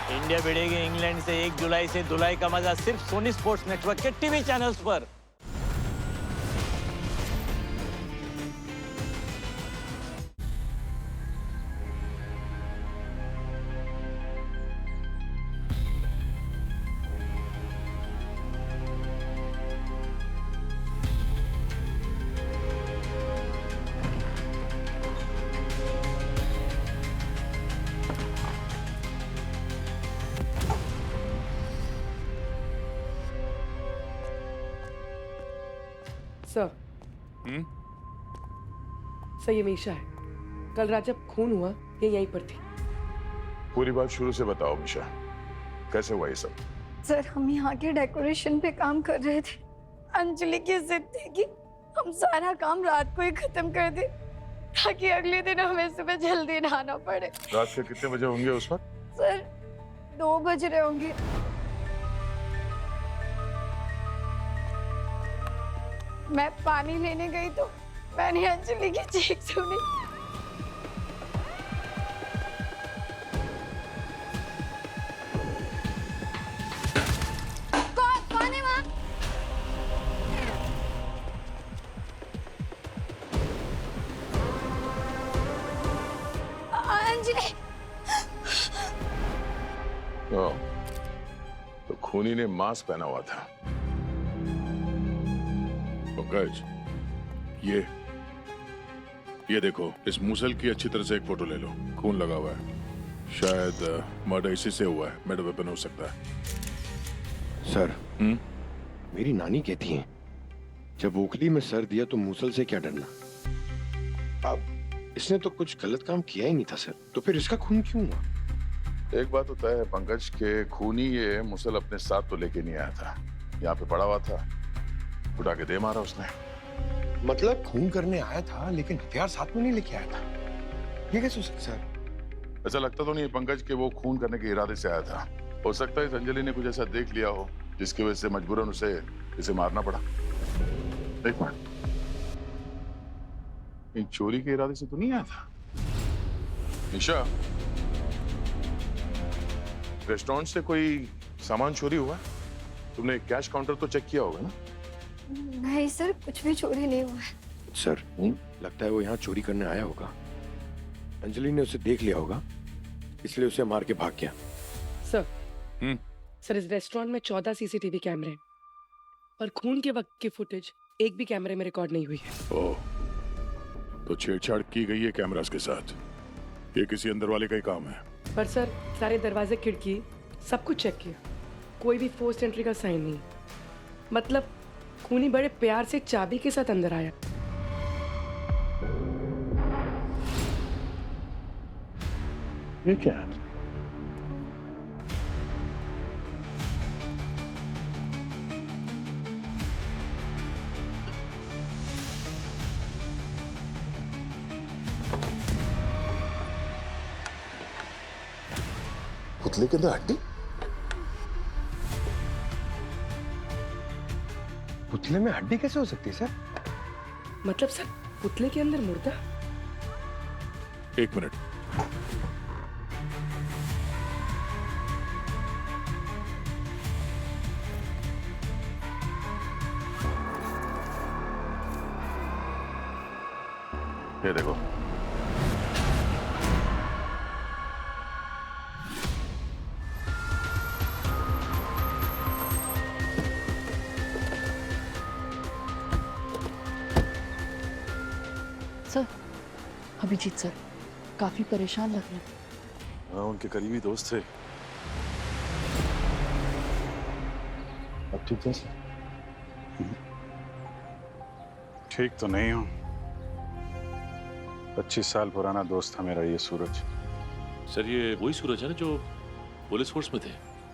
India भिड़ेगी England से 1 जुलाई से। धुलाई का मजा सिर्फ सोनी स्पोर्ट्स नेटवर्क के टीवी चैनल्स पर। सर सर ये मीशा है। कल रात जब खून हुआ ये यहीं पर थी। पूरी बात शुरू से बताओ मिशा, कैसे हुआ ये सब? सर हम यहाँ के डेकोरेशन पे काम कर रहे थे। अंजलि की जिद थी कि हम सारा काम रात को ही खत्म कर दें ताकि अगले दिन हमें सुबह जल्दी नहाना पड़े। रात के कितने बजे होंगे उस वक्त? सर 2 बज रहे होंगे। मैं पानी लेने गई तो मैंने अंजलि की चीख सुनी। कौन है वहाँ? अंजलि। तो खूनी ने मास्क पहना हुआ था। पंकज, ये देखो, इस मूसल की अच्छी तरह से एक फोटो ले लो। खून लगा हुआ है, शायद मर्डर इसी से हुआ है। मर्डर वेपन हो सकता है। सर मेरी नानी कहती हैं जब ओखली में सर दिया तो मूसल से क्या डरना। अब इसने तो कुछ गलत काम किया ही नहीं था सर, तो फिर इसका खून क्यों हुआ? एक बात तो तय है पंकज के खूनी ये मुसल अपने साथ तो लेके नहीं आया था। यहाँ पे पड़ा हुआ था, उठा के दे मारा उसने। मतलब खून करने आया था लेकिन हथियार साथ में नहीं लेके आया था, ये कैसे हो सकता सर? ऐसा लगता तो नहीं है पंकज के वो खून करने के इरादे से आया था। हो सकता है इस अंजलि ने कुछ ऐसा देख लिया हो जिसकी वजह से मजबूरन इसे मारना पड़ा। देख मान, चोरी के इरादे से तो नहीं आया था। निशा, रेस्टोरेंट से कोई सामान चोरी हुआ? तुमने कैश काउंटर तो चेक किया होगा ना? नहीं सर, कुछ भी चोरी नहीं हुआ है। सर लगता है वो यहाँ चोरी करने आया होगा। अंजलि ने उसे देख लिया होगा, इसलिए उसे मार के भाग गया। सर सर इस रेस्टोरेंट में 14 सीसीटीवी कैमरे हैं और खून के वक्त की फुटेज एक भी कैमरे में रिकॉर्ड नहीं हुई है। ओह, तो छेड़छाड़ की गई है कैमरास के साथ। ये किसी अंदर वाले का ही काम है। पर सर सारे दरवाजे खिड़की सब कुछ चेक किया, कोई भी फोर्स एंट्री का साइन नहीं। मतलब खूनी बड़े प्यार से चाबी के साथ अंदर आया। ये क्या है? पुतले के अंदर हड्डी? पुतले में हड्डी कैसे हो सकती है सर? मतलब सर पुतले के अंदर मुर्दा? एक मिनट। ये देखो, सर अभिजीत सर काफी परेशान लग रहे हैं। हाँ, उनके करीबी दोस्त थे। अब ठीक है सर? ठीक तो नहीं हूँ। 25 साल पुराना दोस्त था मेरा ये सूरज। सर ये वही सूरज है ना जो पुलिस फोर्स में थे?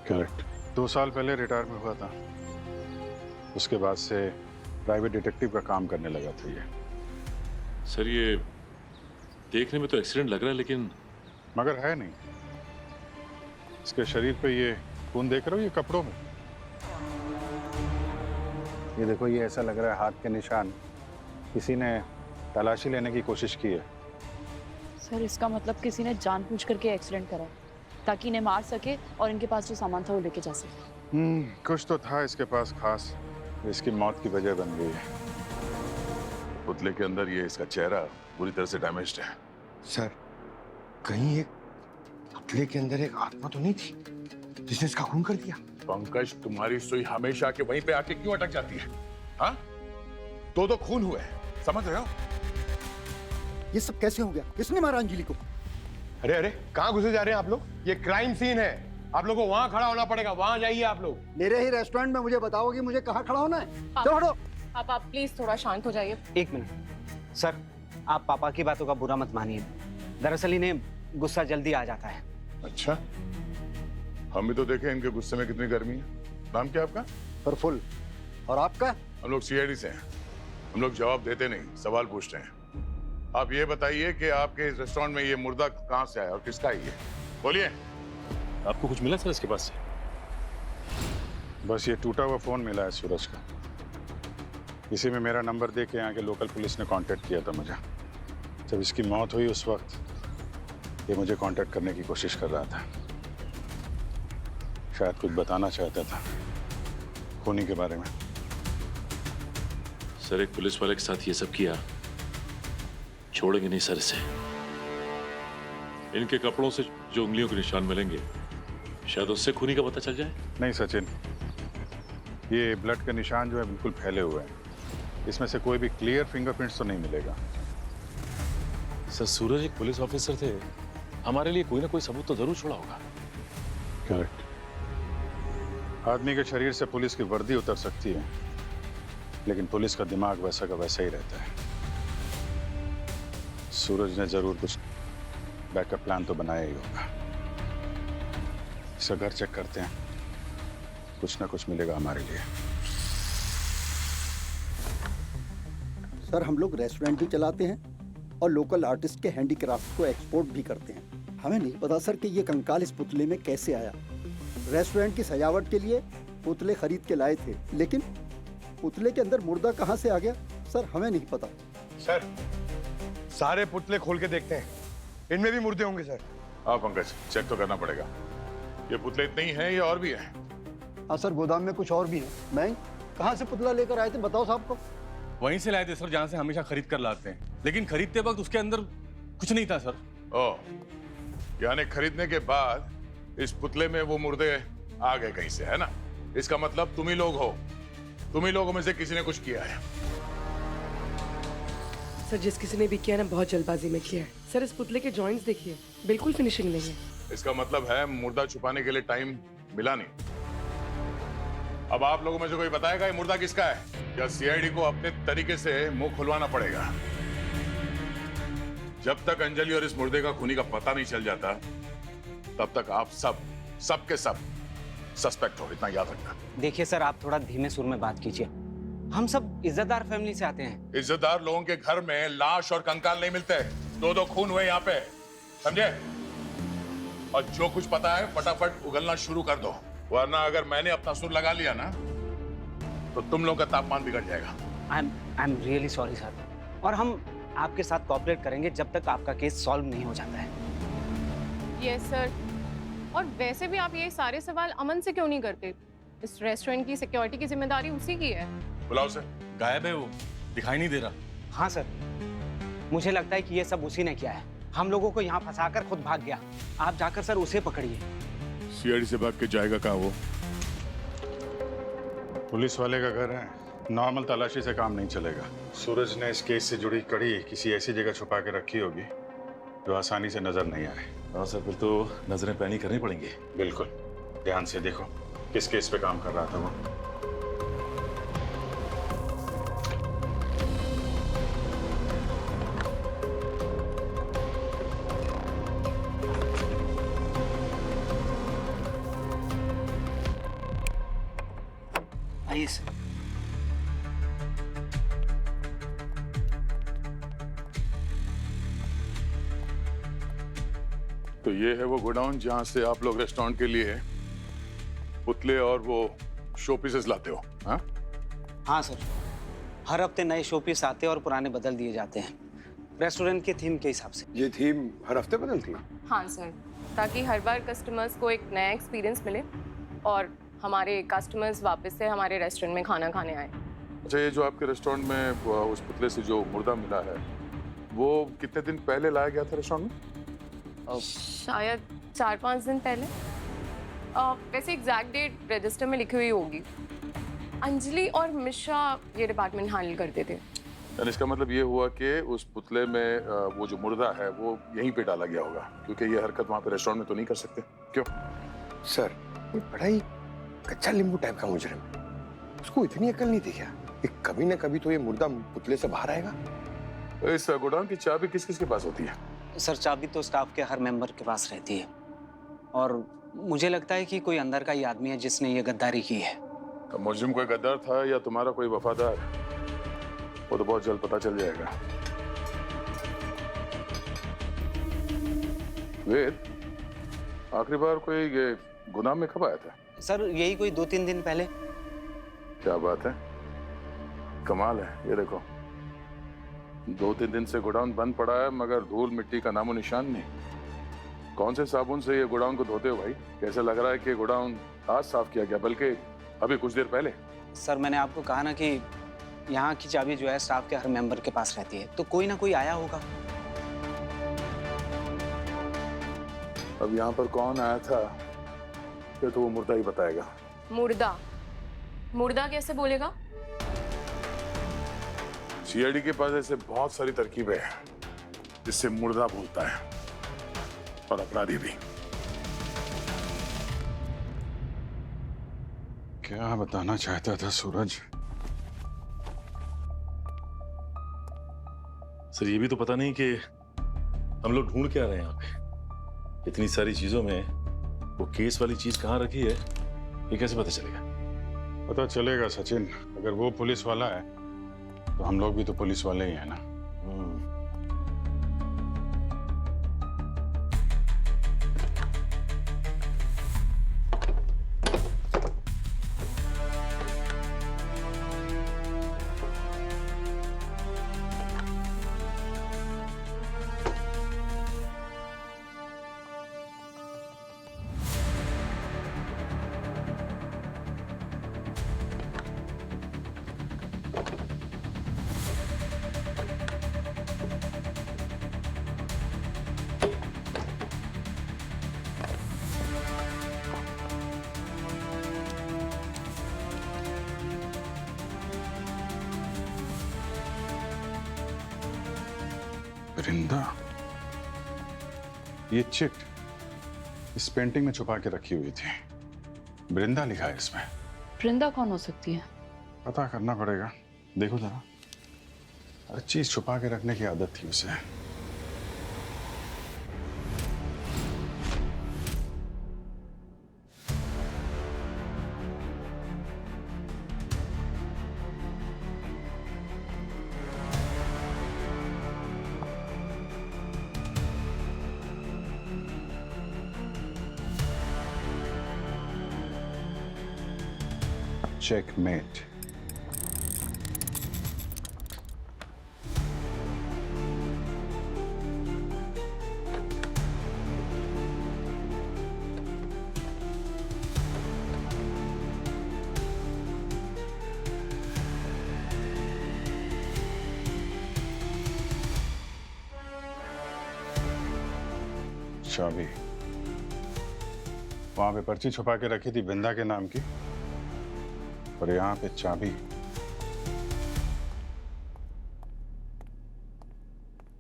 करेक्ट। 2 साल पहले रिटायर में हुआ था, उसके बाद से प्राइवेट डिटेक्टिव का काम करने लगा था ये। सर ये देखने में तो एक्सीडेंट लग रहा है, लेकिन मगर है नहीं। इसके शरीर पे ये खून देख रहे हो, ये कपड़ों में। ये देखो, ये ऐसा लग रहा है हाथ के निशान किसी ने तलाशी लेने की कोशिश की है। सर इसका मतलब किसी ने जानबूझ करके एक्सीडेंट करा ताकि इन्हें मार सके और इनके पास जो सामान था वो लेके जा सके। कुछ तो था इसके पास खास, इसकी मौत की वजह बन गई है। पुतले के अंदर ये इसका चेहरा पूरी तरह से डैमेज्ड है। सर कहीं एक पुतले के अंदर एक आत्मा तो नहीं थी जिसने इसका खून कर दिया? पंकज, तुम्हारी सुई हमेशा के वहीं पे आके क्यों अटक जाती है? हाँ, दो खून हुए, समझ रहे हो? ये सब कैसे हो गया? किसने मारा अंजलि को? अरे अरे, कहाँ घुसे जा रहे हैं आप लोग? ये क्राइम सीन है, आप लोगों को वहां खड़ा होना पड़ेगा। वहां जाइए आप लोग। मेरे ही रेस्टोरेंट में मुझे बताओगे मुझे कहाँ खड़ा होना है? चलो हटो। आप प्लीज थोड़ा शांत हो जाइए। एक मिनट सर, आप पापा की बातों का बुरा मत मानिए। दरअसल इन्हें गुस्सा जल्दी आ जाता है। अच्छा, हम भी तो देखे इनके गुस्से में कितनी गर्मी है। नाम क्या आपका? प्रफुल्ल। और आपका? हम लोग सीआईडी से हैं। हम लोग जवाब देते नहीं, सवाल पूछते हैं। आप ये बताइए कि आपके इस रेस्टोरेंट में ये मुर्दा कहाँ से आया और किसका है ये? बोलिए। आपको कुछ मिला सर इसके पास से? बस ये टूटा हुआ फोन मिला है सूरज का। इसी में मेरा नंबर दे के यहाँ के लोकल पुलिस ने कांटेक्ट किया था मुझे। जब इसकी मौत हुई उस वक्त ये मुझे कांटेक्ट करने की कोशिश कर रहा था। शायद कुछ बताना चाहता था खूनी के बारे में। सर एक पुलिस वाले के साथ ये सब किया, छोड़ेंगे नहीं सर इसे। इनके कपड़ों से जो उंगलियों के निशान मिलेंगे शायद उससे खूनी का पता चल जाए। नहीं सचिन, ये ब्लड के निशान जो है बिल्कुल फैले हुए हैं। इसमें से कोई भी क्लियर फिंगरप्रिंट्स तो नहीं मिलेगा। सर सूरज एक पुलिस ऑफिसर थे, हमारे लिए कोई ना कोई सबूत तो जरूर छोड़ा होगा। करेक्ट। आदमी के शरीर से पुलिस की वर्दी उतर सकती है, लेकिन पुलिस का दिमाग वैसा का वैसा ही रहता है। सूरज ने जरूर कुछ बैकअप प्लान तो बनाया ही होगा। इसका घर चेक करते हैं, कुछ ना कुछ मिलेगा हमारे लिए। सर हम लोग रेस्टोरेंट भी चलाते हैं और लोकल आर्टिस्ट के हैंडीक्राफ्ट को एक्सपोर्ट भी करते हैं। हमें नहीं पता सर कि ये कंकाल इस पुतले में कैसे आया। रेस्टोरेंट की सजावट के लिए पुतले खरीद के लाए थे, लेकिन पुतले के अंदर मुर्दा कहाँ से आ गया सर हमें नहीं पता। सर सारे पुतले खोल के देखते हैं, इनमें भी मुर्दे होंगे सर। हाँ पंकज, चेक तो करना पड़ेगा। ये पुतले इतने ही हैं या और भी हैं? हाँ सर, गोदाम में कुछ और भी है। मैं कहाँ से पुतला लेकर आए थे बताओ साहब को? वहीं से लाए थे सर, जहाँ से हमेशा खरीद कर लाते हैं, लेकिन खरीदते वक्त उसके अंदर कुछ नहीं था सर। ओह, यानी खरीदने के बाद इस पुतले में वो मुर्दे आ गए कहीं से, है ना? इसका मतलब तुम ही लोग हो, तुम ही लोगों में से किसी ने कुछ किया है। सर जिस किसी ने भी किया ना बहुत जल्दबाजी में किया है। सर इस पुतले के जॉइंट्स देखिए, बिल्कुल फिनिशिंग नहीं है। इसका मतलब है मुर्दा छुपाने के लिए टाइम मिला नहीं। अब आप लोगों में से कोई बताएगा ये मुर्दा किसका है, या सीआईडी को अपने तरीके से मुंह खुलवाना पड़ेगा। जब तक अंजलि और इस मुर्दे का खूनी का पता नहीं चल जाता तब तक आप सब के सब सस्पेक्ट हो, इतना याद रखना। देखिए सर, आप थोड़ा धीमे सुर में बात कीजिए। हम सब इज्जतदार फैमिली से आते हैं। इज्जतदार लोगों के घर में लाश और कंकाल नहीं मिलते। दो खून हुए यहाँ पे, समझे? और जो कुछ पता है फटाफट उगलना शुरू कर दो, वरना अगर मैंने अपना सुर लगा लिया ना तो तुम लोगों का तापमान बिगड़ जाएगा। I am really sorry sir, और हम आपके साथ कोऑपरेट करेंगे जब तक आपका केस सॉल्व नहीं हो जाता है। Yes sir. और वैसे भी आप ये सारे सवाल अमन से क्यों नहीं करते? इस रेस्टोरेंट की सिक्योरिटी की जिम्मेदारी उसी की है। बुलाओ उसे। गायब है वो, दिखाई नहीं दे रहा। हाँ सर, मुझे लगता है कि ये सब उसी ने किया है। हम लोगों को यहाँ फंसाकर खुद भाग गया। आप जाकर सर उसे पकड़िए। सीआईडी से भाग के जाएगा कहाँ वो? पुलिस वाले का घर है, नॉर्मल तलाशी से काम नहीं चलेगा। सूरज ने इस केस से जुड़ी कड़ी किसी ऐसी जगह छुपा के रखी होगी जो आसानी से नजर नहीं आए। हाँ सर, फिर तो नजरें पैनी करनी पड़ेंगी। बिल्कुल, ध्यान से देखो किस केस पे काम कर रहा था वो। आइए सर। तो ये है वो गोडाउन जहाँ से आप लोग रेस्टोरेंट के लिए पुतले और वो शो पीसेस लाते हो? हाँ हाँ सर, हर हफ्ते नए शो पीस आते हैं और पुराने बदल दिए जाते हैं। रेस्टोरेंट के थीम के हिसाब से। ये थीम हर हफ्ते बदलती है? हाँ सर, ताकि हर बार कस्टमर्स को एक नया एक्सपीरियंस मिले और हमारे कस्टमर्स वापस से हमारे रेस्टोरेंट में खाना खाने आए। अच्छा, ये जो आपके रेस्टोरेंट में उस पुतले से जो मुर्दा मिला है, वो कितने दिन पहले लाया गया था रेस्टोरेंट में? शायद 4-5 दिन पहले। वैसे एग्जैक्ट डेट रजिस्टर में लिखी हुई होगी। अंजलि और मिश्रा ये डिपार्टमेंट हैंडल करते थे। यानी इसका मतलब ये हुआ कि उस पुतले में वो जो मुर्दा है वो यहीं पे डाला गया होगा, क्योंकि ये हरकत वहाँ पे रेस्टोरेंट में तो नहीं कर सकते। क्यों? सर, ये बड़ा ही कच्चा नींबू टाइप का मुजरिम, उसको इतनी अकल नहीं थी क्या? कभी ना कभी तो ये मुर्दा पुतले से बाहर आएगा। इस गोडाउन की चाबी किस किस के पास होती है? सर, चाबी तो स्टाफ के हर मेंबर के पास रहती है, और मुझे लगता है कि कोई अंदर का ही आदमी है जिसने ये गद्दारी की है। तो मुजरिम कोई गद्दार था या तुम्हारा कोई वफादार, वो तो बहुत जल्द पता चल जाएगा। वेद, आखिरी बार कोई ये गोदाम में कब आया था? सर, यही कोई 2-3 दिन पहले। क्या बात है, कमाल है। ये देखो, 2-3 दिन से गोडाउन बंद पड़ा है मगर धूल मिट्टी का नामो निशान नहीं। कौन से साबुन से ये गोडाउन को धोते हो भाई? कैसे लग रहा है कि गोडाउन आज साफ किया गया, बल्कि अभी कुछ देर पहले। सर, मैंने आपको कहा ना कि यहाँ की चाबी जो है स्टाफ के हर मेंबर के पास रहती है, तो कोई ना कोई आया होगा। अब यहाँ पर कौन आया था फिर तो वो मुर्दा ही बताएगा। मुर्दा? मुर्दा कैसे बोलेगा? सीआईडी के पास ऐसे बहुत सारी तरकीबें हैं जिससे मुर्दा बोलता है, और अपराधी भी। क्या बताना चाहता था सूरज? सर, ये भी तो पता नहीं कि हम लोग ढूंढ क्या रहे हैं यहाँ पे। इतनी सारी चीजों में वो केस वाली चीज कहाँ रखी है, ये कैसे पता चलेगा? पता चलेगा सचिन, अगर वो पुलिस वाला है तो हम लोग भी तो पुलिस वाले ही हैं ना। वृंदा, ये चिट इस पेंटिंग में छुपा के रखी हुई थी। वृंदा लिखा है इसमें। वृंदा कौन हो सकती है? पता करना पड़ेगा। देखो जरा, हर चीज छुपा के रखने की आदत थी उसे। Checkmate. चाबी वहां पे पर्ची छुपा के रखी थी वृंदा के नाम की, और यहाँ पे चाबी।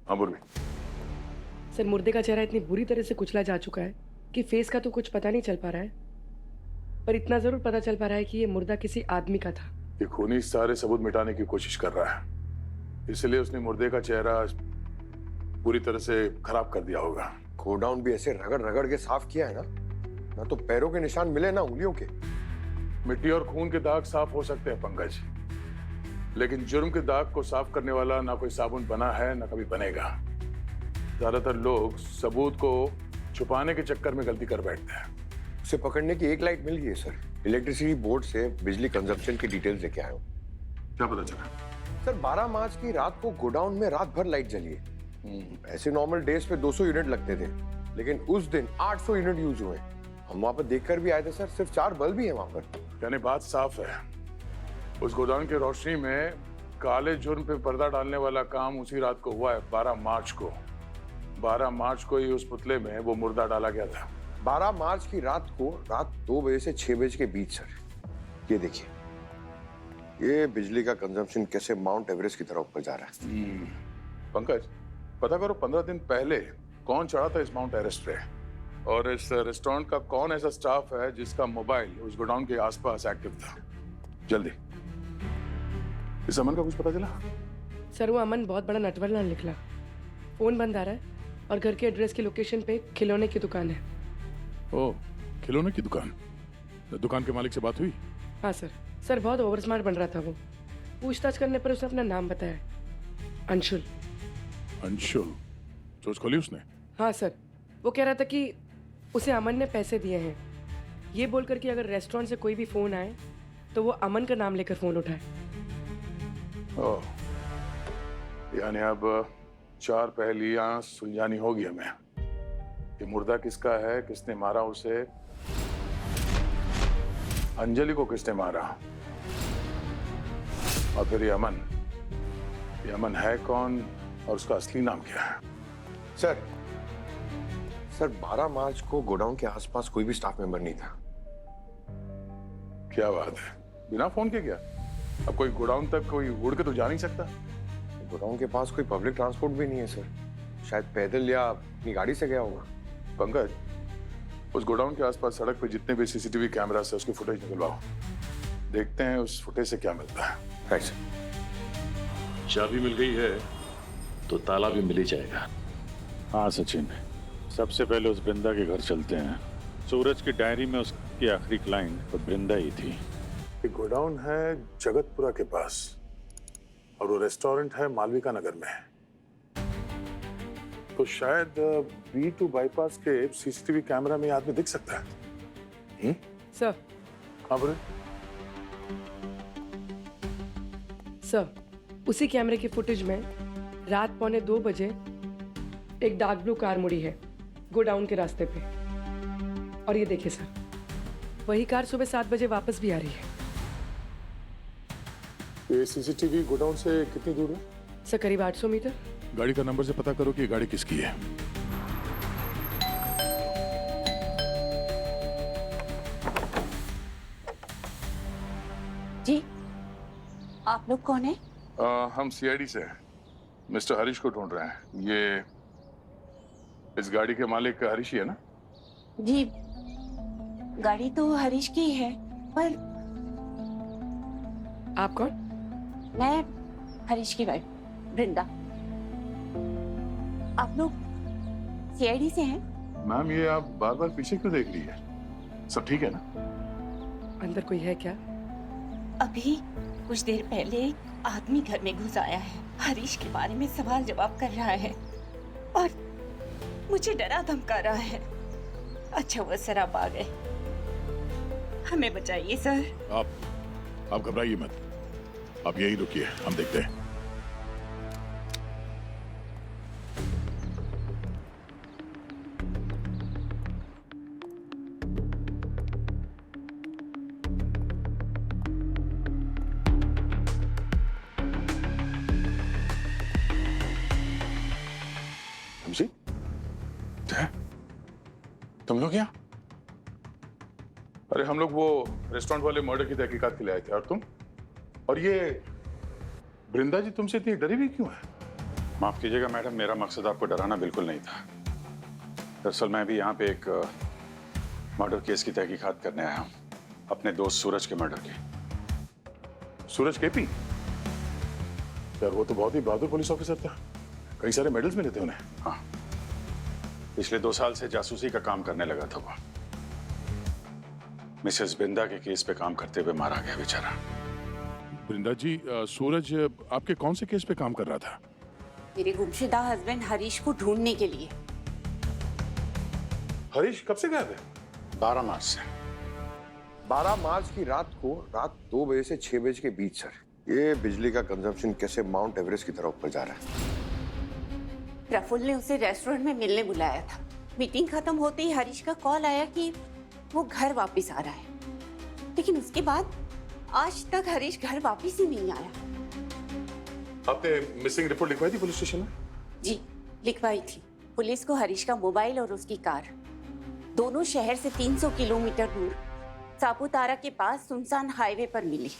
हाँ बोल। सर, मुर्दे का चेहरा इतनी बुरी तरह से कुचला जा चुका है कि फेस का तो कुछ पता नहीं चल पा रहा है, पर इतना जरूर पता चल पा रहा है कि ये मुर्दा किसी आदमी का था। ये खूनी सारे सबूत मिटाने की कोशिश कर रहा है, इसलिए उसने मुर्दे का चेहरा पूरी तरह से खराब कर दिया होगा। गोडाउन भी ऐसे रगड़ रगड़ के साफ किया है ना तो पैरों के निशान मिले ना उंगलियों के। मिट्टी और खून के दाग साफ हो सकते हैं पंकज, लेकिन जुर्म के दाग को साफ करने वाला ना कोई साबुन बना है ना कभी बनेगा। ज्यादातर लोग सबूत को छुपाने के चक्कर में गलती कर बैठते हैं। उसे पकड़ने की एक लाइट मिल गई है सर। इलेक्ट्रिसिटी बोर्ड से बिजली कंजप्शन की डिटेल्स लेके आया हूँ। क्या पता चला? सर, 12 मार्च की रात को गोडाउन में रात भर लाइट जली है, ऐसे नॉर्मल डेज पे 200 यूनिट लगते थे, लेकिन उस दिन 800 यूनिट यूज हुए। हम वहां पर देखकर भी आए थे सर, सिर्फ 4 बल्ब ही है वहां पर। यानी बात साफ है, उस गोदाम की रोशनी में काले जुर्म पे पर्दा डालने वाला काम उसी रात को हुआ है, 12 मार्च को। 12 मार्च को ही उस पुतले में वो मुर्दा डाला गया था। 12 मार्च की रात को रात 2 बजे से 6 बजे के बीच सर। ये देखिए, ये बिजली का कंजम्पशन कैसे माउंट एवरेस्ट की तरफ ऊपर जा रहा है। पंकज, पता करो 15 दिन पहले कौन चढ़ा था इस माउंट एवरेस्ट पे, और इस रेस्टोरेंट का कौन ऐसा स्टाफ है जिसका मोबाइल उस गोडाउन के आसपास एक्टिव था। जल्दी। इस अमन का कुछ पता चला? सर वो अमन बहुत बड़ा नटवरला निकला। फोन बंद आ रहा है और घर के एड्रेस की लोकेशन पे खिलौने की दुकान है। ओह, खिलौने की दुकान। दुकान के मालिक से बात हुई? हाँ सर। सर बहुत ओवर स्मार्ट बन रहा था वो। पूछताछ करने पर उसने अपना नाम बताया, अंशुल। अंशुल? सोच खोली उसने? हाँ सर, वो कह रहा था कि उसे अमन ने पैसे दिए हैं, ये बोलकर कि अगर रेस्टोरेंट से कोई भी फोन आए तो वो अमन का नाम लेकर फोन उठाए। ओह, यानी अब 4 पहेलियां सुलझानी होगी हमें। ये मुर्दा किसका है, किसने मारा उसे, अंजलि को किसने मारा, और फिर ये अमन है कौन और उसका असली नाम क्या है? सर 12 मार्च को गोडाउन के आसपास कोई भी स्टाफ मेंबर नहीं था। क्या बात है, बिना फोन के क्या? अब कोई गोडाउन तक कोई उड़ के तो जा नहीं सकता। गोडाउन के पास कोई पब्लिक ट्रांसपोर्ट भी नहीं है सर, शायद पैदल या अपनी गाड़ी से गया होगा। पंकज, उस गोडाउन के आसपास सड़क पे जितने भी सीसीटीवी कैमरा से उसकी फुटेज निकलवाओ, देखते हैं उस फुटेज से क्या मिलता है। Right sir. चाबी मिल गई है तो ताला भी मिल ही जाएगा। हाँ सचिन, सबसे पहले उस बृंदा के घर चलते हैं। सूरज की डायरी में उसकी आखिरी क्लाइंट तो बृंदा ही थी। ये गोडाउन है जगतपुरा के पास और वो रेस्टोरेंट है मालविका नगर में। तो शायद B2 बाईपास के सीसीटीवी कैमरा में ये आदमी दिख सकता है। सर। हाँ बोले। सर, उसी कैमरे की फुटेज में रात 1:45 बजे एक डार्क ब्लू कार मुड़ी है गोडाउन के रास्ते पे। और ये देखिए सर, वही कार सुबह 7 बजे वापस भी आ रही है। ये सीसीटीवी गोडाउन से कितनी दूर है? सर करीब 800 मीटर। गाड़ी का नंबर से पता करो कि ये गाड़ी किसकी है। जी, आप लोग कौन है? हम CID से हैं। मिस्टर हरीश को ढूंढ रहे हैं। ये इस गाड़ी के मालिक हरीश ही है ना? जी, गाड़ी तो हरीश की है, पर आप कौन? मैं हरीश की वाइफ बृंदा। आप लोग CID से हैं? मैम, ये आप बार बार पीछे क्यों देख रही है? सब ठीक है ना? अंदर कोई है क्या? अभी कुछ देर पहले एक आदमी घर में घुस आया है, हरीश के बारे में सवाल जवाब कर रहा है और मुझे डरा धमका रहा है। अच्छा वो सर आप आ गए, हमें बचाइए सर। आप घबराइए मत, आप यही रुकिए, हम देखते हैं। तुम लोग यहाँ? अरे हम लोग वो रेस्टोरेंट वाले मर्डर की तहकीकात के लिए आए थे। और तुम? और ये बृंदा जी तुमसे इतनी डरी हुई क्यों है? माफ कीजिएगा मैडम, मेरा मकसद आपको डराना बिल्कुल नहीं था। दरअसल मैं भी यहाँ पे एक मर्डर केस की तहकीकात करने आया हूँ, अपने दोस्त सूरज के मर्डर की। सूरज KP? यार वो तो बहुत ही बहादुर पुलिस ऑफिसर था, कई सारे मेडल्स मिले थे उन्हें। हाँ, पिछले 2 साल से जासूसी का काम करने लगा था वो। मिसेस बृंदा के केस पे काम करते हुए मारा गया बेचारा। बृंदा जी, सूरज आपके कौन से केस पे काम कर रहा था? मेरे गुमशुदा हस्बैंड हरीश को ढूंढने के लिए। हरीश कब से गायब है? 12 मार्च से। 12 मार्च की रात को रात 2 बजे से 6 बजे के बीच सर। ये बिजली का कंजम्पशन कैसे माउंट एवरेस्ट की तरफ ऊपर जा रहा है। प्रफुल्ल ने उसे रेस्टोरेंट में मिलने बुलाया था। मीटिंग खत्म होते ही हरीश का कॉल आया कि वो घर वापस आ रहा है, लेकिन उसके बाद आज तक हरीश घर वापस ही नहीं आया। आपने मिसिंग रिपोर्ट लिखवाई थी पुलिस स्टेशन में? जी लिखवाई थी। पुलिस को हरीश का मोबाइल और उसकी कार दोनों शहर से 300 किलोमीटर दूर सापुतारा के पास सुनसान हाईवे पर मिली,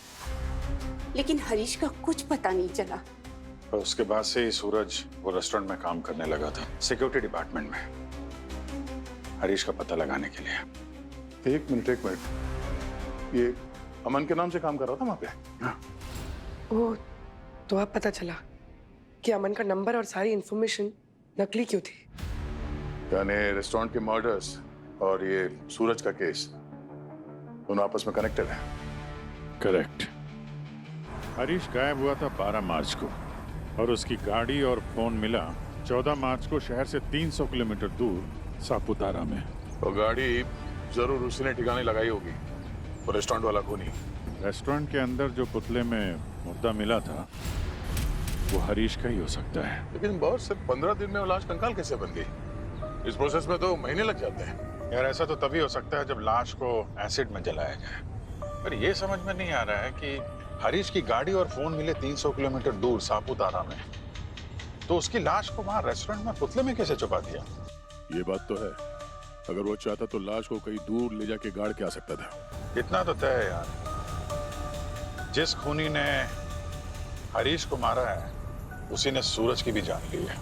लेकिन हरीश का कुछ पता नहीं चला। और उसके बाद से ही सूरज वो रेस्टोरेंट में काम करने लगा था, सिक्योरिटी डिपार्टमेंट में, हरीश का पता लगाने के लिए। एक मिनट, ये अमन के नाम से काम कर रहा था वहां पे? हाँ। ओ, तो अब पता चला कि अमन का नंबर और सारी इंफॉर्मेशन नकली क्यों थी। यानी रेस्टोरेंट के मर्डर्स और ये सूरज का केस दोनों आपस में कनेक्टेड है। करेक्ट। हरीश गायब हुआ था 12 मार्च को और उसकी गाड़ी और फोन मिला 14 मार्च को शहर से 300 किलोमीटर दूर सापुतारा में। तो गाड़ी जरूर उसी ने ठिकाने लगाई होगी, तो रेस्टोरेंट वाला खूनी। रेस्टोरेंट के अंदर जो पुतले में मुर्दा मिला था वो हरीश का ही हो सकता है। लेकिन बॉस, सिर्फ 15 दिन में वो लाश कंकाल कैसे बन गई? इस प्रोसेस में तो महीने लग जाते हैं। यार ऐसा तो तभी हो सकता है जब लाश को एसिड में जलाया जाए, पर ये समझ में नहीं आ रहा है कि हरीश की गाड़ी और फोन मिले 300 किलोमीटर दूर सापुतारा में, तो उसकी लाश को वहां रेस्टोरेंट में पुतले में कैसे छुपा दिया? ये बात तो है, अगर वो चाहता तो लाश को कहीं दूर ले जाके गाड़ के आ सकता था। इतना तो तय है यार, जिस खूनी ने हरीश को मारा है उसी ने सूरज की भी जान ली है,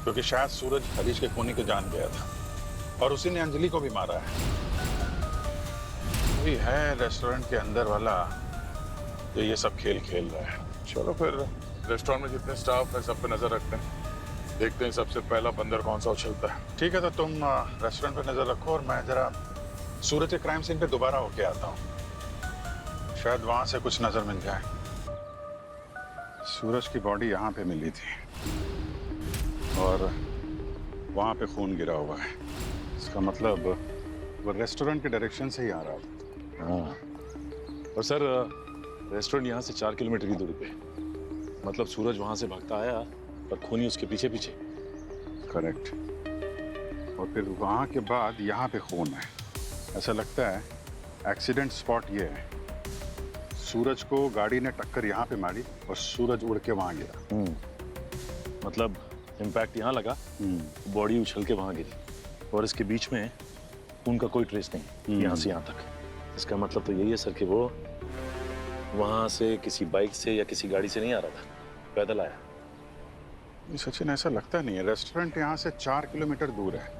क्योंकि शायद सूरज हरीश के खूनी को जान गया था और उसी ने अंजलि को भी मारा है। वही है रेस्टोरेंट के अंदर वाला जो ये सब खेल खेल रहा है। चलो फिर रेस्टोरेंट में जितने स्टाफ है सब पे नजर रखते हैं, देखते हैं सबसे पहला बंदर कौन सा उछलता है। ठीक है, तो तुम रेस्टोरेंट पे नजर रखो और मैं जरा सूरज के क्राइम सीन पे दोबारा होके आता हूँ, शायद वहां से कुछ नजर मिल जाए। सूरज की बॉडी यहाँ पे मिली थी और वहां पे खून गिरा हुआ है, इसका मतलब वो रेस्टोरेंट के डायरेक्शन से ही आ रहा था। हाँ, और सर रेस्टोरेंट यहाँ से 4 किलोमीटर की दूरी पे, मतलब सूरज वहां से भागता आया पर खूनी उसके पीछे पीछे। करेक्ट। और फिर वहाँ के बाद यहाँ पे खून है। ऐसा लगता है एक्सीडेंट स्पॉट ये है, सूरज को गाड़ी ने टक्कर यहाँ पे मारी और सूरज उड़ के वहाँ गिरा। मतलब इम्पैक्ट यहाँ लगा, बॉडी उछल के वहाँ गिरी और इसके बीच में खून का कोई ट्रेस नहीं यहाँ से यहाँ तक। इसका मतलब तो यही है सर कि वो वहाँ से किसी बाइक से या किसी गाड़ी से नहीं आ रहा था, पैदल आया। सचिन ऐसा लगता नहीं है, रेस्टोरेंट यहाँ से 4 किलोमीटर दूर है,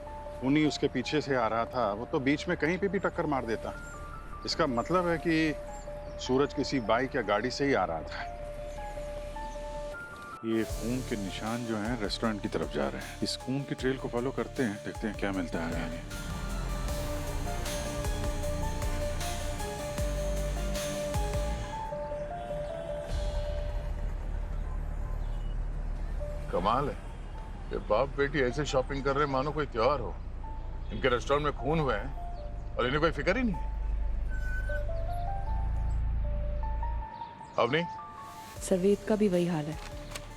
उन्हीं उसके पीछे से आ रहा था, वो तो बीच में कहीं पे भी टक्कर मार देता। इसका मतलब है कि सूरज किसी बाइक या गाड़ी से ही आ रहा था। ये खून के निशान जो हैं रेस्टोरेंट की तरफ जा रहे हैं, इस खून की ट्रेल को फॉलो करते हैं, देखते हैं क्या मिलता है आगे। कमाल है, ये बाप बेटी ऐसे शॉपिंग कर रहे हैं मानो कोई त्योहार हो। इनके रेस्टोरेंट में खून हुए हैं और इन्हें कोई फिक्र ही नहीं है। अब नहीं सर्वेद का भी वही हाल है,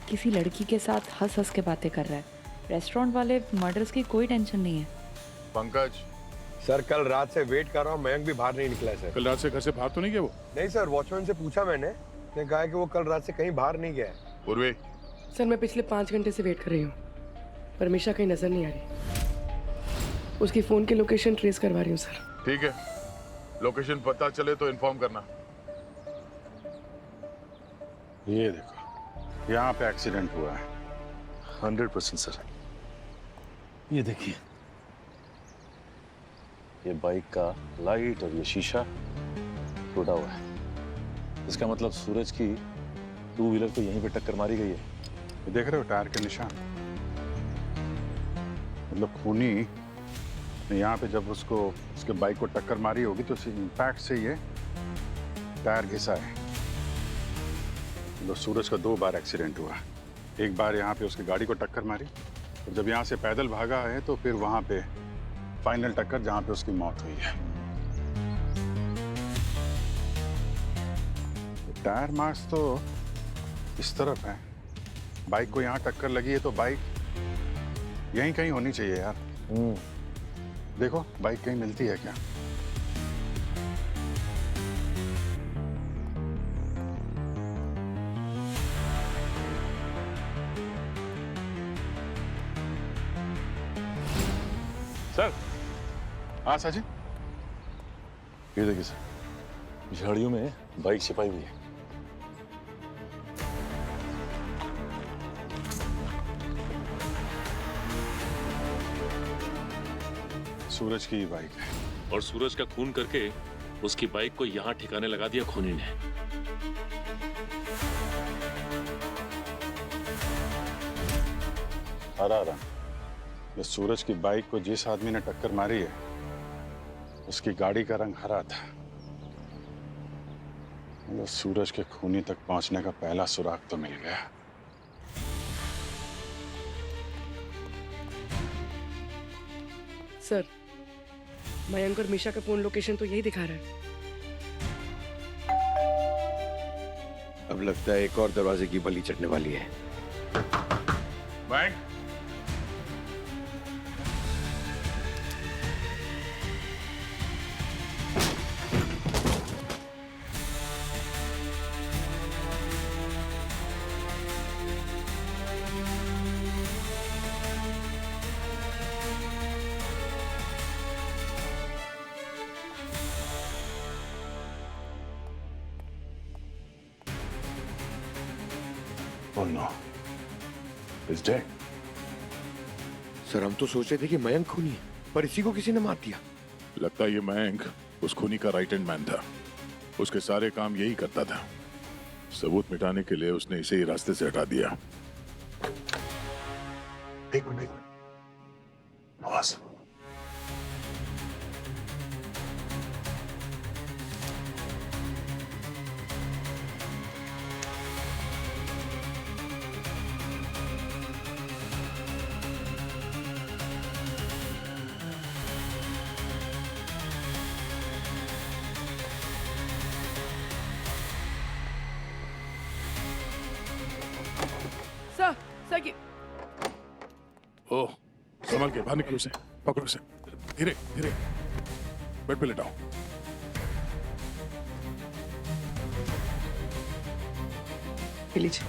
किसी लड़की के साथ हंस हंस के बातें कर रहा है। रेस्टोरेंट वाले मर्डर्स की कोई टेंशन नहीं है। पंकज सर कल रात से वेट कर रहा हूँ, मयंक भी बाहर नहीं निकला है सर। कल रात से घर से बाहर तो नहीं गया वो? नहीं सर, वॉचमैन से पूछा मैंने, उसने कहा कि वो कल रात से कहीं बाहर नहीं गया है। पूर्वी सर मैं पिछले 5 घंटे से वेट कर रही हूँ, पर मिशा कहीं नजर नहीं आ रही। उसकी फोन की लोकेशन ट्रेस करवा रही हूँ सर। ठीक है, लोकेशन पता चले तो इन्फॉर्म करना। ये देखो, यहाँ पे एक्सीडेंट हुआ है। 100% सर। ये देखिए, ये बाइक का लाइट और ये शीशा टूटा हुआ है। इसका मतलब सूरज की 2 व्हीलर को यहीं पे टक्कर मारी गई है। ये देख रहे हो टायर के निशान, मतलब खूनी ने यहाँ पे जब उसको उसके बाइक को टक्कर मारी होगी तो उसी इम्पैक्ट से ये टायर घिसा है। मतलब सूरज का 2 बार एक्सीडेंट हुआ, एक बार यहाँ पे उसकी गाड़ी को टक्कर मारी और जब यहाँ से पैदल भागा है तो फिर वहाँ पे फाइनल टक्कर जहाँ पे उसकी मौत हुई है। टायर मार्क्स तो इस तरफ है, बाइक को यहाँ टक्कर लगी है तो बाइक यहीं कहीं होनी चाहिए यार। देखो बाइक कहीं मिलती है क्या? सर, हाँ साजिद। ये देखिए सर, झाड़ियों में बाइक छिपाई हुई है। सूरज की बाइक है। और सूरज का खून करके उसकी बाइक को यहाँ ठिकाने लगा दिया खूनी ने। हरा रंग। ये सूरज की बाइक को जिस आदमी ने टक्कर मारी है उसकी गाड़ी का रंग हरा था। मतलब सूरज के खूनी तक पहुंचने का पहला सुराग तो मिल गया। सर, मयंक और मिशा का फोन लोकेशन तो यही दिखा रहा है। अब लगता है एक और दरवाजे की बलि चढ़ने वाली है। Bank Oh no, he's dead. Sir, हम तो सोच रहे थे कि मयंक खूनी है, पर इसी को किसी ने मार दिया। लगता है ये मयंक उस खूनी का राइट हैंड मैन था। उसके सारे काम यही करता था। सबूत मिटाने के लिए उसने इसे ही रास्ते से हटा दिया। एक मिनट। आवाज। सर की ओह, संभल के, बाहर निकलो उसे, पकड़ो उसे, धीरे धीरे, बेड पे लेटाओ। ये लीजिए।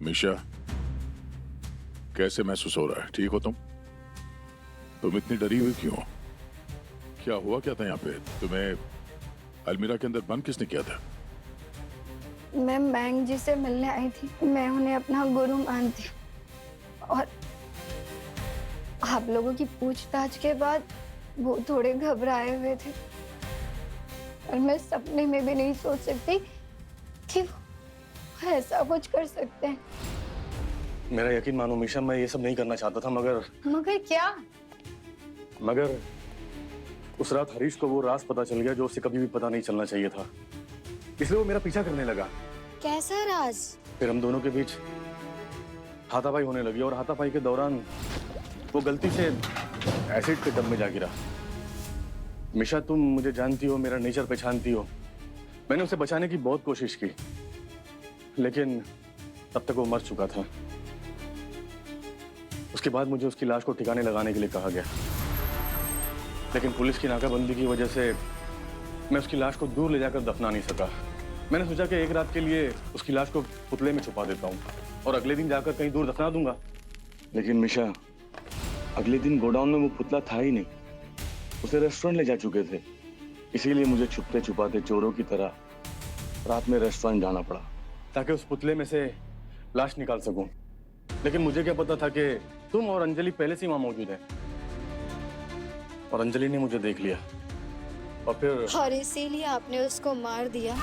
मिशा, कैसे महसूस हो रहा है? ठीक हो तुम? तुम इतनी डरी हुई क्यों? क्या हुआ क्या था यहाँ पे? तुम्हें अलमीरा के अंदर बंद किसने किया था? मैं मैंग जी से मिलने आई थी। मैं उन्हें अपना गुरु मानती हूँ और आप लोगों की पूछताछ के बाद वो थोड़े घबराए हुए थे और मैं सपने में भी नहीं सोच सकती कि वो ऐसा कुछ कर सकते हैं। मेरा यकीन मानो मिशा, मैं ये सब नहीं करना चाहता था, मगर क्या? मगर उस रात हरीश को वो राज पता चल गया जो उसे कभी भी पता नहीं चलना चाहिए था, इसलिए वो मेरा पीछा करने लगा। कैसा राज? फिर हम दोनों के बीच हाथापाई होने लगी और हाथापाई के दौरान वो गलती से एसिड के टब में जा गिरा। मिशा, तुम मुझे जानती हो, मेरा नेचर पहचानती हो। मैंने उसे बचाने की बहुत कोशिश की, लेकिन तब तक वो मर चुका था। उसके बाद मुझे उसकी लाश को ठिकाने लगाने के लिए कहा गया, लेकिन पुलिस की नाकाबंदी की वजह से मैं उसकी लाश को दूर ले जाकर दफना नहीं सका। मैंने सोचा कि एक रात के लिए उसकी लाश को पुतले में छुपा देता हूँ और अगले दिन जाकर कहीं दूर दफना दूंगा। लेकिन मिशा, अगले दिन गोडाउन में वो पुतला था ही नहीं, उसे रेस्टोरेंट ले जा चुके थे। इसीलिए मुझे छुपते छुपाते चोरों की तरह रात में रेस्टोरेंट जाना पड़ा ताकि उस पुतले में से लाश निकाल सकूं। लेकिन मुझे क्या पता था कि तुम और अंजलि पहले से वहां मौजूद है और अंजलि ने मुझे देख लिया और फिर और इसीलिए आपने उसको मार दिया।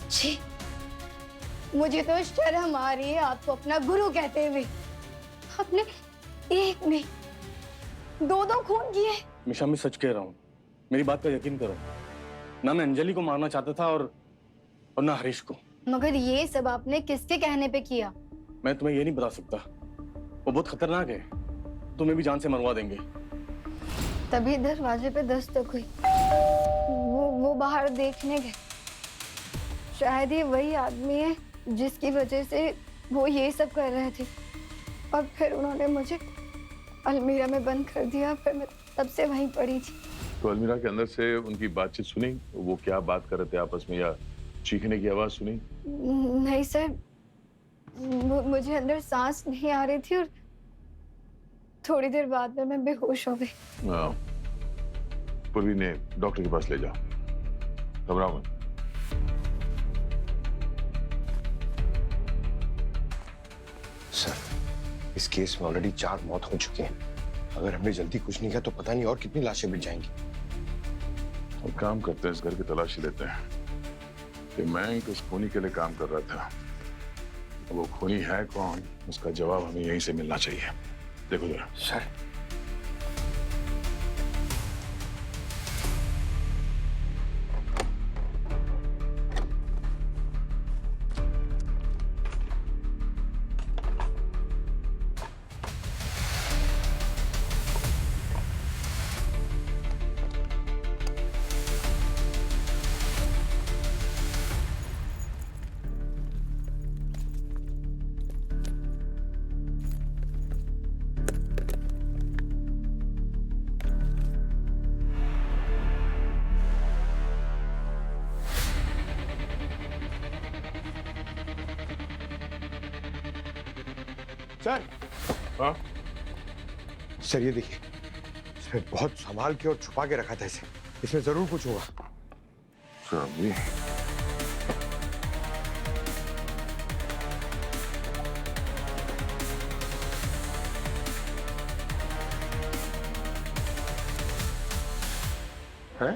छी, मुझे तो शर्म आ रही है आपको अपना गुरु कहते हुए। आपने एक नहीं दो खून किए। मिशा, मैं सच कह रहा हूँ, मेरी बात का यकीन करो। ना मैं अंजलि को मारना चाहता था और ना हरीश को। मगर ये सब आपने किसके कहने पे किया? मैं तुम्हें ये नहीं बता सकता, वो बहुत खतरनाक है, तुम्हें भी जान से मरवा देंगे। तभी दरवाजे पे दस्तक हुई। वो बाहर देखने गए। शायद ये वही आदमी है जिसकी वजह से वो ये सब कर रहे थे। और फिर उन्होंने मुझे अलमीरा में बंद कर दिया। फिर मैं तब से वहीं पड़ी थी। तो अलमीरा के अंदर से उनकी बातचीत सुनी? वो क्या बात कर रहे थे आपस में, या चीखने की आवाज सुनी? नहीं सर, मुझे अंदर सांस नहीं आ रही थी और थोड़ी देर बाद में मैं बेहोश हो गई। पूर्वी ने डॉक्टर के पास ले जाओ, घबराओ मत। सर, इस केस में ऑलरेडी 4 मौत हो चुकी हैं। अगर हमने जल्दी कुछ नहीं किया तो पता नहीं और कितनी लाशें मिल जाएंगी। हम काम करते हैं, इस घर की तलाशी लेते हैं कि मैं उस खूनी के लिए काम कर रहा था। वो खूनी है कौन, उसका जवाब हमें यहीं से मिलना चाहिए। देखो जरा। सर, सर, हाँ? सर ये देखिए, इसमें बहुत संभाल के और छुपा के रखा था इसे। इसमें जरूर कुछ होगा। चाबी? है?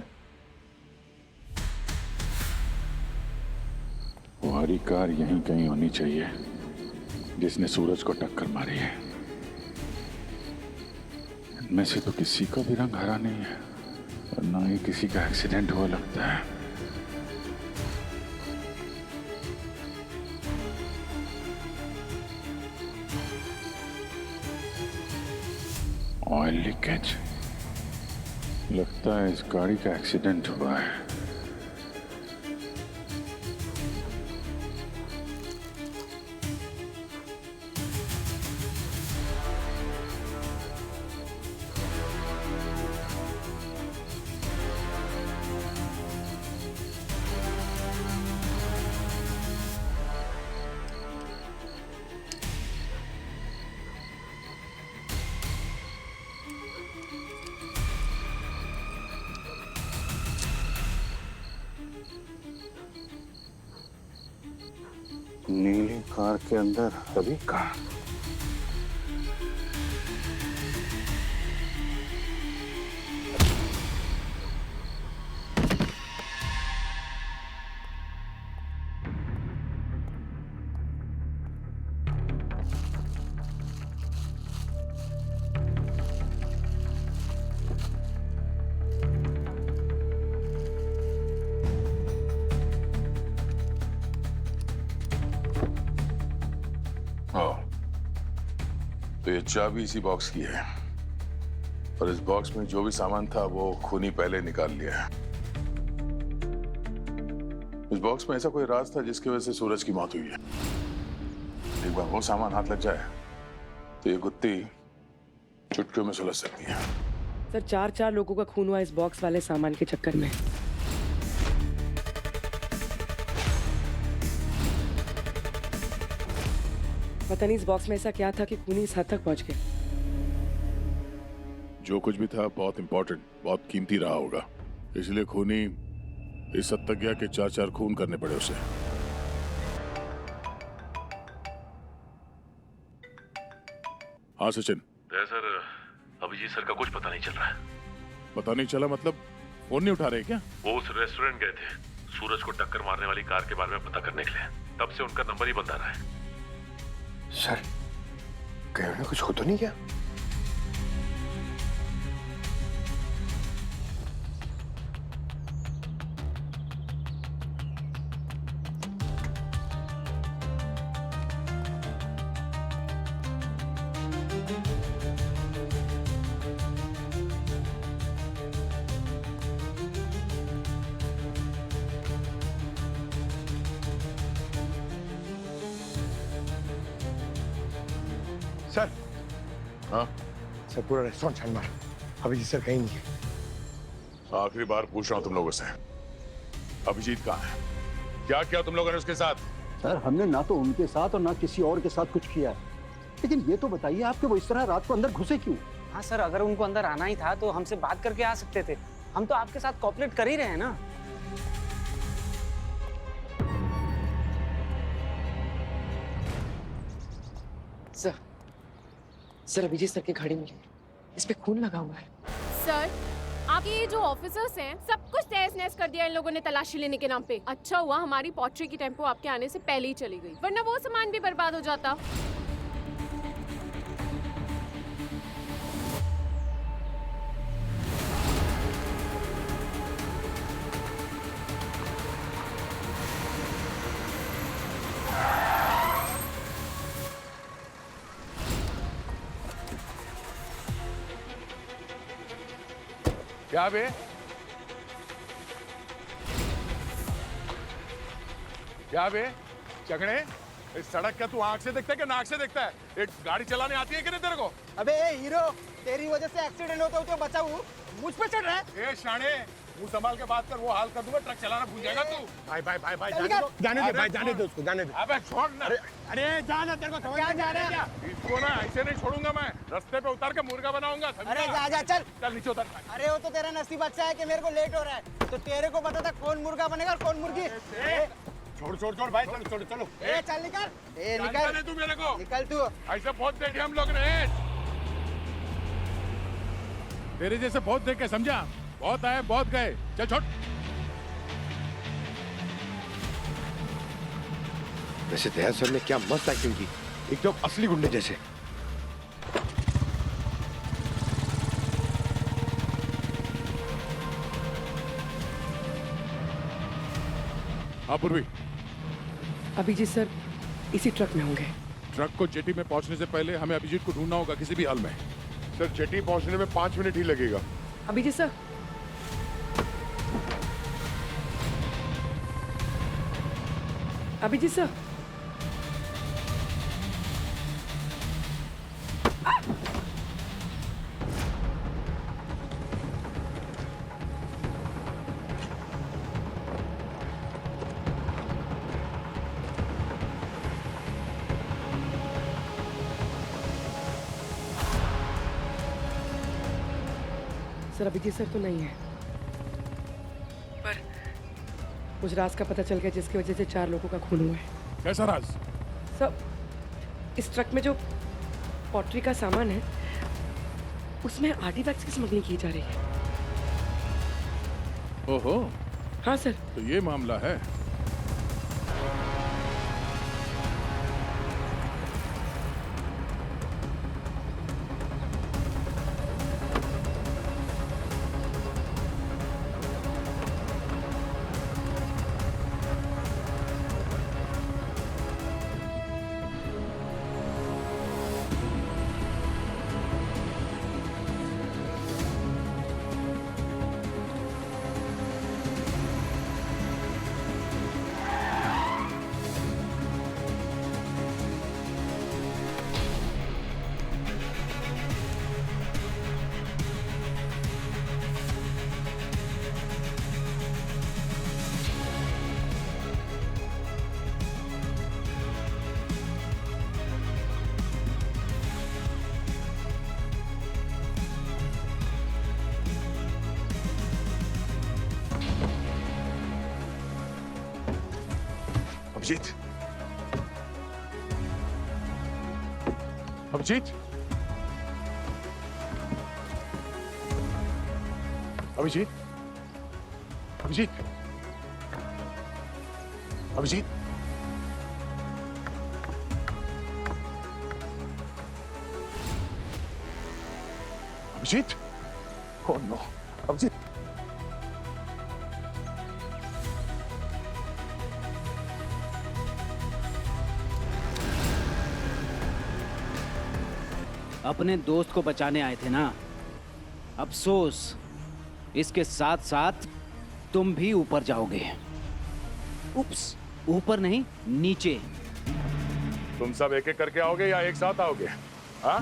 तुम्हारी कार यहीं कहीं होनी चाहिए जिसने सूरज को टक्कर मारी है। इनमें से तो किसी का भी रंग हरा नहीं है और ना ही किसी का एक्सीडेंट हुआ लगता है। ऑयल लीकेज, लगता है इस गाड़ी का एक्सीडेंट हुआ है। नीली कार के अंदर रवि का। तो ये चाबी इसी बॉक्स की है और इस बॉक्स में जो भी सामान था वो खूनी पहले निकाल लिया है। इस बॉक्स में ऐसा कोई राज था जिसकी वजह से सूरज की मौत हुई है। एक बार वो सामान हाथ लग जाए तो ये गुत्ती चुटकियों में सुलझ सकती है। सर, 4 लोगों का खून हुआ इस बॉक्स वाले सामान के चक्कर में। पता नहीं इस बॉक्स में ऐसा क्या था कि खूनी इस हद तक पहुंच गए। जो कुछ भी था बहुत इंपॉर्टेंट, बहुत कीमती रहा होगा, इसलिए खूनी इस हद तक गया कि 4 खून करने पड़े उसे। हाँ सचिन। सर, अभिजीत सर का कुछ पता नहीं चल रहा है। पता नहीं चला मतलब? फोन नहीं उठा रहे क्या? वो उस रेस्टोरेंट गए थे सूरज को टक्कर मारने वाली कार के बारे में पता करने के लिए। तब से उनका नंबर ही बंद आ रहा है। सर, कहीं उन्हें कुछ हो तो नहीं गया? हाँ सर पूरा रेस्टोरेंट छान मारा, अभिजीत सर कहीं नहीं है। आखिरी बार पूछ रहा हूँ तुम लोगों से, अभिजीत कहाँ है? क्या किया तुम लोगों ने उसके साथ? सर हमने ना तो उनके साथ और ना किसी और के साथ कुछ किया है, लेकिन ये तो बताइए आपके वो इस तरह रात को अंदर घुसे क्यों? हाँ सर, अगर उनको अंदर आना ही था तो हमसे बात करके आ सकते थे। हम तो आपके साथ कोऑपरेट कर ही रहे हैं ना। सर अभिजीत सर की घड़ी मिली, इस पे खून लगा हुआ है। सर, आपके ये जो ऑफिसर्स हैं, सब कुछ तहस नहस कर दिया इन लोगों ने तलाशी लेने के नाम पे। अच्छा हुआ हमारी पॉटरी की टेम्पो आपके आने से पहले ही चली गई, वरना वो सामान भी बर्बाद हो जाता। क्या बे? क्या बे चगड़े, इस सड़क का तू आंख से देखता है कि नाक से देखता है? एक गाड़ी चलाने आती है कि नहीं तेरे को? अबे हीरो, तेरी वजह से एक्सीडेंट होता हो तो बचाऊ, मुझ पे चढ़ रहा है। ए शाणे, मुंह संभाल के बात कर, वो हाल कर दूंगा, ट्रक चलाना भूल जाएगा तू। भाई जाने दो उसको, जाने दो। अबे छोड़ ना। अरे जाना, तेरे को समझ क्या जा रहा है? इसको ना ऐसे नहीं छोड़ूंगा मैं, रास्ते पे उतार के मुर्गा बनाऊंगा, समझा? अरे जा चल। चल नीचे उतर। अरे वो तो तेरा नसीब अच्छा है कि मेरे को लेट हो रहा है, तो तेरे को पता था कौन मुर्गा बनेगा और कौन मुर्गी। छोड़ भाई, चलो। ए चल निकल, निकल तू मेरे को, निकल तू। ऐसे बहुत देखे हम लोग ने, तेरे जैसे बहुत देखे, समझा? बहुत आए बहुत गए, चल छोड़। वैसे दयाल सर ने क्या मस्त एक्टिंग की, एकदम असली गुंडे जैसे। हाँ पूर्वी, अभिजीत सर इसी ट्रक में होंगे। ट्रक को जेटी में पहुंचने से पहले हमें अभिजीत को ढूंढना होगा किसी भी हाल में। सर जेटी पहुंचने में 5 मिनट ही लगेगा। Abhijit sir, Abhijit sir, sir Abhijit sir तो नहीं है, पर कुछ राज का पता चल गया जिसकी वजह से 4 लोगों का खून हुआ है। कैसा राज? सर इस ट्रक में जो पॉटरी का सामान है उसमें आर्टिफैक्ट्स की स्मगलिंग की जा रही है। ओहो, हाँ सर। तो ये मामला है। Abhijit, Abhijit, Abhijit, Abhijit, Abhijit, Abhijit, oh no, Abhijit. अपने दोस्त को बचाने आए थे ना, अफसोस इसके साथ साथ तुम भी ऊपर जाओगे। उप्स, ऊपर नहीं नीचे। तुम सब एक एक करके आओगे या एक साथ आओगे? हाँ?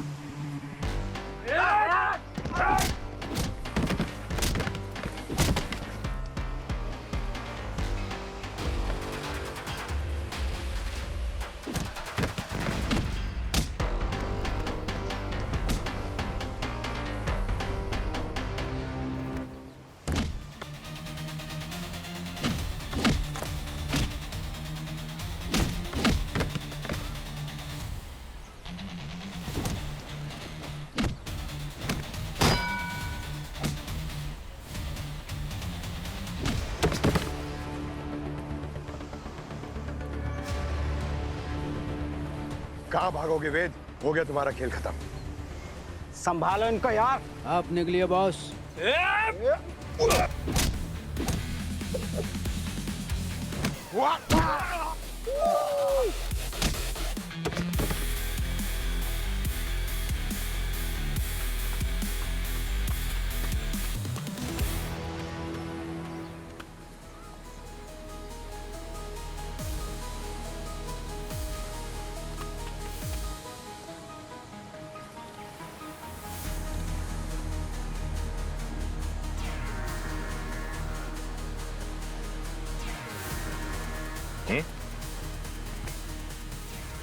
कहाँ भागोगे वेद? हो गया तुम्हारा खेल खत्म। संभालो इनको यार। आप निकलिए बॉस।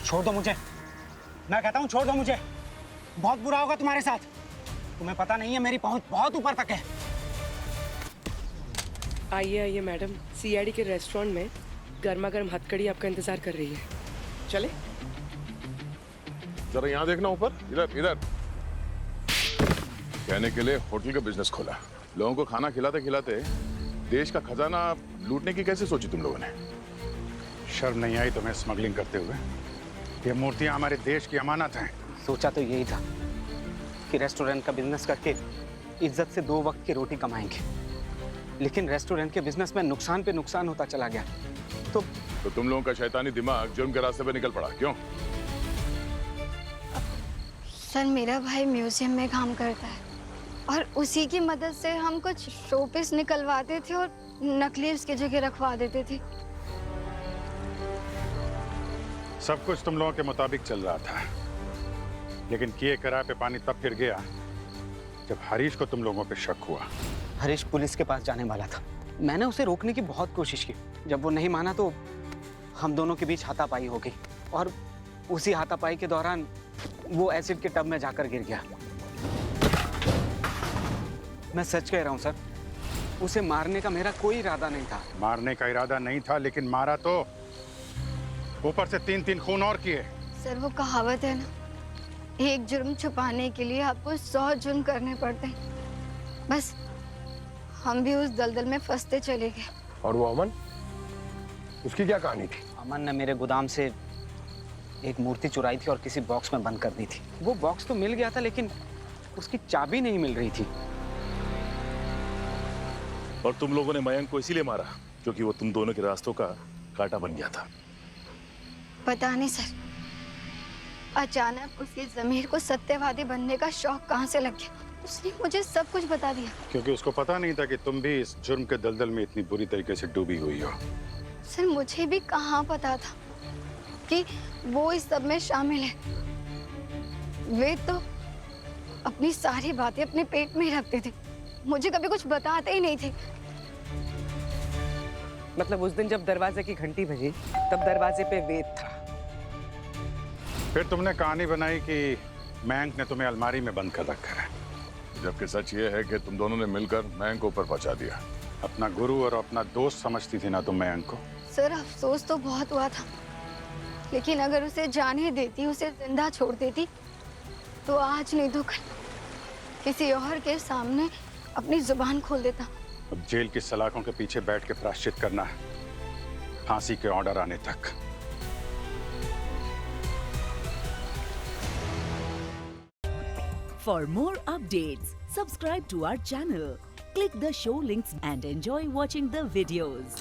छोड़ दो मुझे, मैं कहता हूँ छोड़ दो मुझे। बहुत बुरा होगा तुम्हारे साथ। तुम्हें पता नहीं है मेरी पहुंच बहुत ऊपर तक है। आइए आइए मैडम, सीआईडी के रेस्टोरेंट में गर्मा गर्म हथकड़ी आपका इंतजार कर रही है। चले? जरा यहाँ देखना ऊपर, इधर इधर। कहने के लिए होटल का बिजनेस खोला, लोगों को खाना खिलाते खिलाते देश का खजाना लूटने की कैसे सोची तुम लोगों ने? शर्म नहीं आई तुम्हें स्मगलिंग करते हुए? ये मूर्तियां हमारे देश की अमानत हैं। सोचा तो यही था कि रेस्टोरेंट का बिजनेस करके इज्जत से 2 वक्त की रोटी कमाएंगे, लेकिन रेस्टोरेंट के बिजनेस में नुकसान पे नुकसान होता चला गया। तो तुम लोगों का शैतानी दिमाग जुर्म के रास्ते पे निकल पड़ा, क्यों? सर मेरा भाई म्यूजियम में काम करता है और उसी की मदद से हम कुछ शोपीस निकलवाते थे और नकली उसकी जगह रखवा देते थे। सब कुछ तुम लोगों के मुताबिक चल रहा था, लेकिन किए कराए पे पानी तब फिर गया जब हरीश को तुम लोगों पे शक हुआ। हरीश पुलिस के पास जाने वाला था। मैंने उसे रोकने की बहुत कोशिश की। जब वो नहीं माना तो हम दोनों के बीच हाथापाई हो गई और उसी हाथापाई के दौरान वो एसिड के टब में जाकर गिर गया। मैं सच कह रहा हूँ सर, उसे मारने का मेरा कोई इरादा नहीं था। मारने का इरादा नहीं था, लेकिन मारा तो। ऊपर से 3-3 खून और किए। सर वो कहावत है ना, एक जुर्म छुपाने के लिए आपको 100 जुर्म करने पड़ते हैं। बस हम भी उस दलदल में फंसते चले गए। और वो अमन, उसकी क्या कहानी थी? अमन ने मेरे गोदाम से एक मूर्ति चुराई थी और किसी बॉक्स में बंद कर दी थी। वो बॉक्स तो मिल गया था, लेकिन उसकी चाबी नहीं मिल रही थी। और तुम लोगों ने मयंक को इसीलिए मारा क्योंकि वो तुम दोनों के रास्तों का कांटा बन गया था। पता नहीं सर, अचानक उसकी जमीर को सत्यवादी बनने का शौक कहाँ से लग गया। उसने मुझे सब कुछ बता दिया। क्योंकि उसको पता नहीं था कि तुम भी इस जुर्म के दलदल में इतनी बुरी तरीके से डूबी हुई हो। सर मुझे भी कहाँ पता था कि वो इस सब में शामिल है। वे तो अपनी सारी बातें अपने पेट में ही रखते थे, मुझे कभी कुछ बताते ही नहीं थे। मतलब उस दिन जब दरवाजे की घंटी बजी तब दरवाजे पे वेद था। फिर तुमने कहानी बनाई कि मयंक ने तुम्हें अलमारी में बंद कर रखा है, जबकि सच ये है कि तुम दोनों ने मिलकर मयंक को ऊपर पहुंचा दिया। अपना गुरु और अपना दोस्त समझती थी ना तुम मयंक को? सर अफसोस तो बहुत हुआ था, लेकिन अगर उसे जाने देती, उसे जिंदा छोड़ देती, तो आज नहीं तो कल किसी और के सामने अपनी जुबान खोल देता। अब जेल की सलाखों के पीछे बैठ के प्रायश्चित करना है, फांसी के ऑर्डर आने तक। For more updates, subscribe to our channel, click the show links and enjoy watching the videos.